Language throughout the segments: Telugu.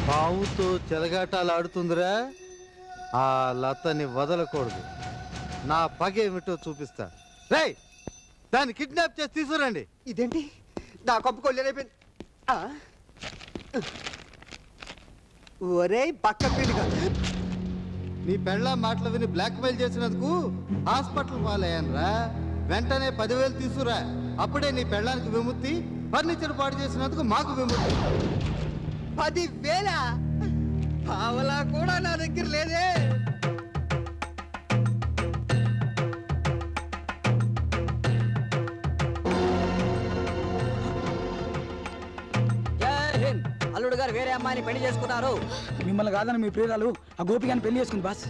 పావుతో చెలగాటాలు ఆడుతుందిరా. ఆ లతని వదలకూడదు. నా పగేమిటో చూపిస్తా. రేయ్, దాన్ని కిడ్నాప్ చేసి తీసుకురండి. ఇదేంటి నా కప్పు కొల్లేరైపోయింది. ఒరే పక్క పీనుగా, నీ పెళ్ళ మాటలు విని బ్లాక్మెయిల్ చేసినందుకు హాస్పిటల్ పాలయ్యానరా. వెంటనే 10,000 తీసుకురా. అప్పుడే నీ పెళ్ళానికి విముక్తి. ఫర్నిచర్ పాడు చేసినందుకు మాకు విముక్తి. 10,000 పావలా కూడా నా దగ్గర లేదే. అల్లుడు గారు వేరే అమ్మాయిని పెళ్లి చేసుకున్నారు. మిమ్మల్ని కాదని మీ ప్రియురాలు ఆ గోపిగాని పెళ్లి చేసుకుంది బాస్.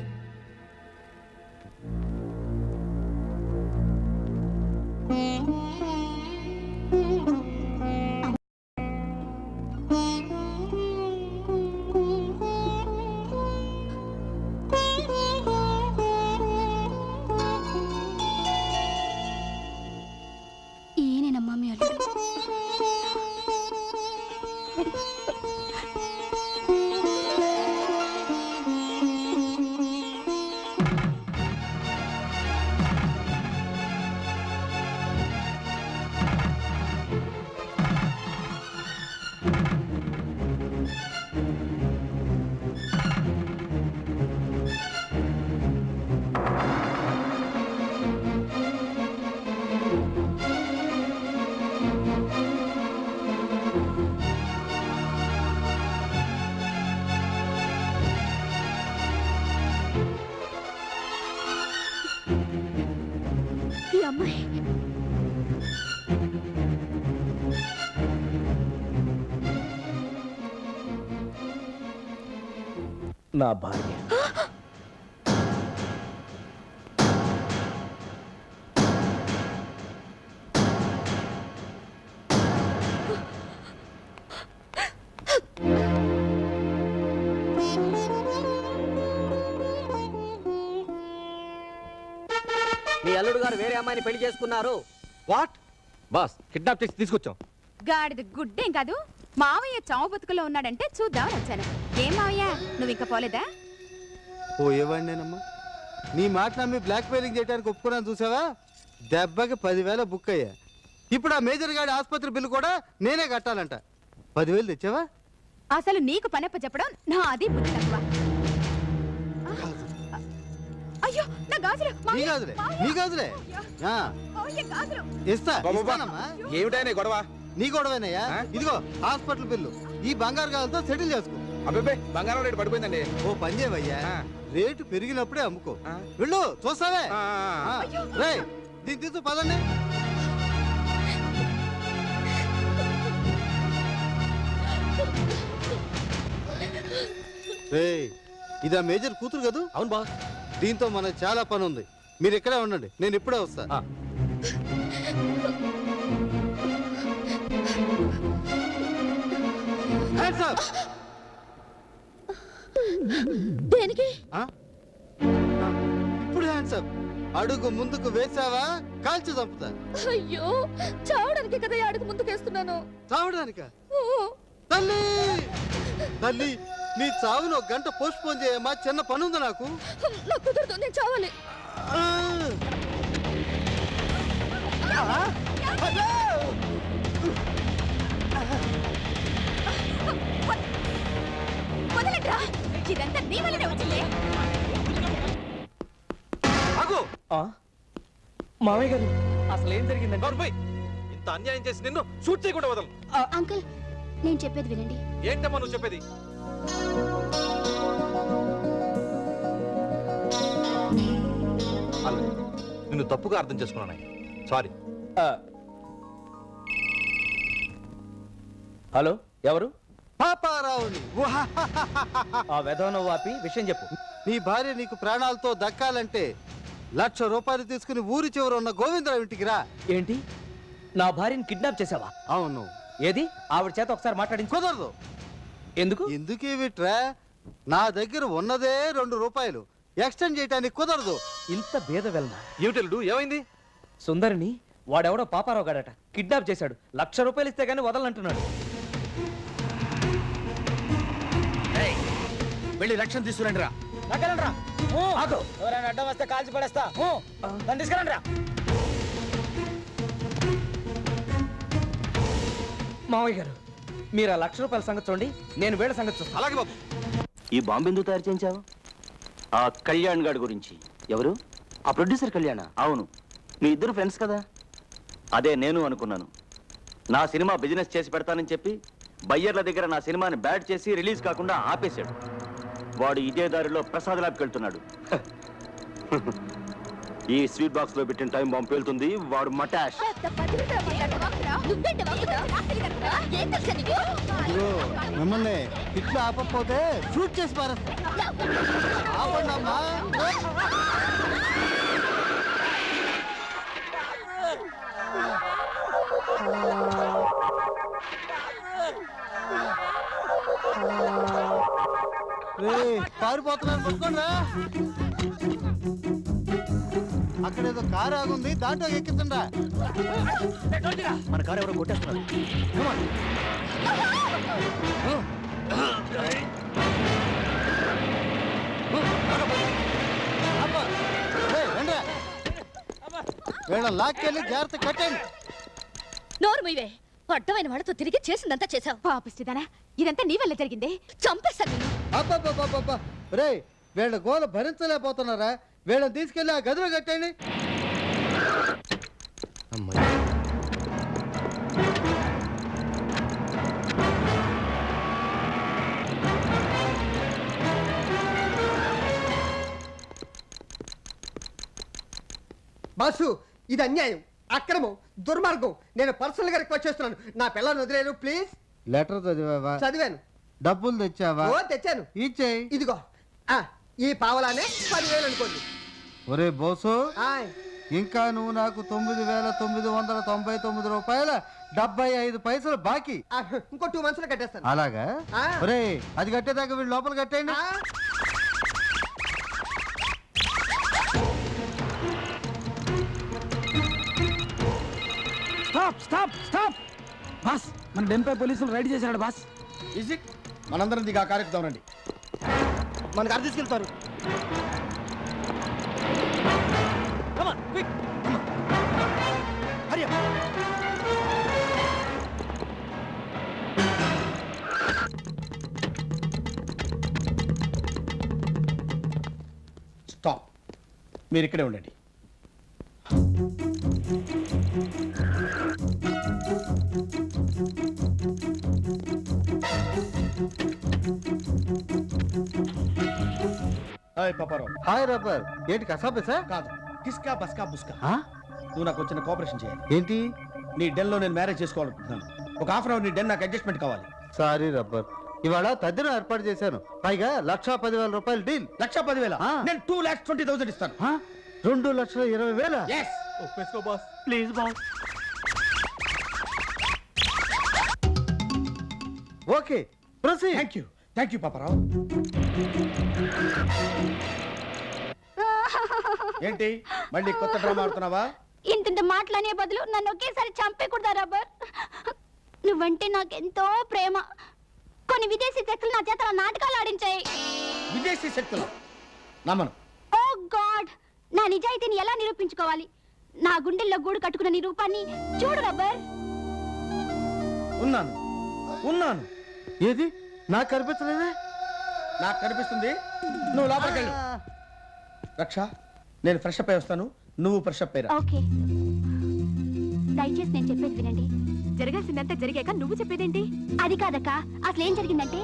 ఈయనేనమ్మా మీ అల్లుడు. ఈ అమ్మాయి నా భార్య. మీ అల్లుడు గారు వేరే అమ్మాయిని పెళ్లి చేసుకున్నారు. వాట్ బాస్, కిడ్నాప్ చేసి తీసుకొచ్చాం. గాడిద గుడ్డేం కాదు, మావయ్య చావు బతుకులో ఉన్నాడంటే చూద్దామని వచ్చాను. ఏం మావయ్య, నువ్వు ఇంకా పోలేదా? పోయేవాడినేనమ్మా. నీ మాట నమ్మి బ్లాక్మెయిలింగ్ చేయడానికి ఒప్పుకున్నాను చూసావా. దెబ్బకి 10,000 బుక్ అయ్యా. ఇప్పుడు ఆ మేజర్ గాడి ఆసుపత్రి బిల్లు కూడా నేనే కట్టాలంట. 10,000 తెచ్చావా? అసలు నీకు పనప్ప చెప్పడం నా అది బుద్ధి తక్కువ. అయ్యో నా గాజులు. నీ గాజులే, నీ గాజులే. ఆ, ఇస్తా, ఇస్తానమ్మా. ఏమిటైనా గొడవ? నీ గొడవేనయ్యా. ఇదిగో హాస్పిటల్ బిల్లు. ఈ బంగారు గాజులతో సెటిల్ చేసుకో. అబ్బాయి, బంగారం రేటు పడిపోయిందండి. ఓ పని చేయవయ్యా, రేటు పెరిగినప్పుడే అమ్ముకో. వెళ్ళు, చూస్తావే. రే, దీన్ని తీసు పదండి. రే, ఇదా మేజర్ కూతురు కదూ? అవును బాస్. దీంతో మనకు చాలా పని ఉంది. మీరు ఇక్కడే ఉండండి, నేను ఇప్పుడే వస్తా. దేనికి? ఇప్పుడు హ్యాండ్స్ అప్. అడుగు ముందుకు వేసావా కాల్చి చంపుతా. అయ్యో, చావడానికి కదా అడుగు ముందుకేస్తున్నాను. చావడానిక? తల్లి తల్లి, నీ చావును 1 గంట పోస్ట్ పోన్ చేయమ్మా. చిన్న పని ఉంది నాకు. నాకు కుదరదు, నేను చావాలి. ఇదంతా నీ వల్లనే వచ్చింది. మామయ్య గారు, అసలు ఏం జరిగిందండి? ఇంత అన్యాయం చేసి నిన్ను షూట్ చేయకుండా వదలు. అంకుల్, నేను చెప్పేది వినండి. ఏంటమ్మా నువ్వు చెప్పేది? నిన్ను తప్పుగా అర్థం చేసుకున్నాను. సారీ. హలో, ఎవరు? పాపారావుని. ఆ వెధవను వాపి విషయం చెప్పు. నీ భార్య నీకు ప్రాణాలతో దక్కాలంటే ₹1,00,000 తీసుకుని ఊరి చివర ఉన్న గోవిందరావు ఇంటికి రా. ఏంటి, నా భార్యని కిడ్నాప్ చేసావా? అవును. ఏది, ఆవిడ చేత ఒకసారి మాట్లాడింది. కుదరదు. ఎందుకు? ఎందుకేమిట్రా, నా దగ్గర ఉన్నదే ₹2. ఎక్స్టెండ్ చేయడానికి కుదరదు. ఇంత భేద వెళ్ళనా? ఏమిటెల్లుడు, ఏమైంది? సుందరిని వాడెవడో పాపారావు గాడట కిడ్నాప్ చేశాడు. ₹1,00,000 ఇస్తే గానీ వదలంటున్నాడు. వెళ్ళి రక్షణ తీసుకురండి రా. ఆగు. ఎవరైనా అడ్డం వస్తే కాల్చి పడేస్తా దాన్ని తీసుకురండి రా. మావయ్య గారు మీరు ఆ 1,00,000 రూపాయల సంగతి చూడండి, నేను వేళ సంగతి చూస్తాను. అలాగే బాబు. ఈ బాంబు ఎందుకు తయారు చేయించావు? ఆ కళ్యాణ్ గారి గురించి. ఎవరు? ఆ ప్రొడ్యూసర్ కళ్యాణ? అవును. మీ ఇద్దరు ఫ్రెండ్స్ కదా? అదే నేను అనుకున్నాను. నా సినిమా బిజినెస్ చేసి పెడతానని చెప్పి బయ్యర్ల దగ్గర నా సినిమాని బ్యాడ్ చేసి రిలీజ్ కాకుండా ఆపేశాడు. వాడు ఇదే దారిలో ప్రసాద్ ల్యాబ్కి వెళ్తున్నాడు. ఈ స్వీట్ బాక్స్ లో పెట్టిన టైం బాంబు పేలుతుంది. వాడు మటాష్. ఇదిగో మిమ్మల్ని ఇట్లా ఆపకపోతే షూట్ చేసి పారేస్తా. ఆపండి అమ్మా. పారిపోతున్నాను పట్టుకోండి రా. అక్కడ ఏదో కారు ఆగుంది, దాంట్లో ఎక్కించండి. మన కారు ఎవరో కొట్టేస్తున్నారు. వీళ్ళ లాక్కెళ్ళి జాగ్రత్త కట్టండి. నోరు మీవే, అడ్డమైన వాళ్ళతో తిరిగి చేసిందంతా చేశావు. పాపిస్తుందానా, ఇదంతా నీ వల్ల జరిగిందే. చంపేస్తాను నిన్ను. అబ్బబ్బబ్బబ్బబ్బా రే, వీళ్ళ గోల భరించలేకపోతున్నారా? వీళ్ళని తీసుకెళ్ళి ఆ గదిలో కట్టండి. బాసు ఇది అన్యాయం, అక్రమం, దుర్మార్గం. నేను పర్సనల్ గా రిక్వెస్ట్ చేస్తున్నాను, నా పిల్లల్ని వదిలేను ప్లీజ్. లెటర్ చదివావా? చదివాను. డబ్బులు తెచ్చావా? ఓ తెచ్చాను. ఇచ్చేయి. ఇదిగో ఈ పావలానే 10,000 అనుకోండి. ఒరే బోసు, ఆయ్. ఇంకా నువ్వు నాకు 9,999 రూపాయల 75 పైసలు బాకీ. ఇంకో 2 months లో కట్టేస్తాను. అలాగా? ఆ. ఒరే అది కట్టేదాకా వీళ్ళు లోపల కట్టేయండి. ఆ, స్టాప్ స్టాప్ స్టాప్. బాస్, మన డెంపై పోలీసులు రైడ్ చేశాడు బాస్. Is it? మనందరం దిగా కార్యక్రమం రండి. మన కారు తీసుకెళ్తారు. స్టాప్. మీరు ఇక్కడే ఉండండి. హాయ్ పాపారావు. Hi rubber. ఏంటి కసాపేసా? కాదు, కిస్కా బస్కా బుస్కా. ఆ? నువ్వు నాకు వచ్చిన కోఆపరేషన్ చేయాలి. ఏంటి? నీ డెన్ లో నేను మ్యారేజ్ చేసుకోవాలనుకుంటున్నాను. ఒక హాఫ్ అన్ అవర్ నీ డెన్ నాకు అడ్జస్ట్మెంట్ కావాలి. సారీ రబ్బర్, ఇవాళ తద్దిన ఏర్పాటు చేశాను. పైగా 1,10,000 రూపాయలు డీల్. 1,10,000. ఆ. నేను 2,20,000 ఇస్తాను. 2,20,000. ఎస్. ఒప్పేసుకో boss. Please boss. Okay proceed. Thank you Paparao. ఏంటి మళ్ళీ కొత్త డ్రామా ఆడుతున్నావా? ఇంత మాటలనే బదులు నన్ను ఒకేసారి చంపేకూడదా రబ్బర్? నువ్వంటే నాకెంతో ప్రేమ. కొన్ని విదేశీ శక్తులు నా చేత నాటకాలు ఆడించాయి. విదేశీ శక్తులు? నమ్మను. ఓ గాడ్, నా నిజాయితీని ఎలా నిరూపించుకోవాలి? నా గుండెల్లో గూడు కట్టుకున్న నీ రూపాన్ని చూడు రబ్బర్. ఉన్నాను. ఏది నాకు కనిపించలేదే? నాకు కనిపిస్తుంది. నువ్వు లోపలికి వెళ్ళు. రక్ష, నేను ఫ్రెష్ అప్ అయి వస్తాను, నువ్వు ఫ్రెష్ అప్ అయ్యరా. ఓకే, దయచేసి నేను చెప్పేది వినండి. జరగాల్సిందంతా జరిగాక నువ్వు చెప్పేదేంటి? అది కాదక్క, అసలు ఏం జరిగిందంటే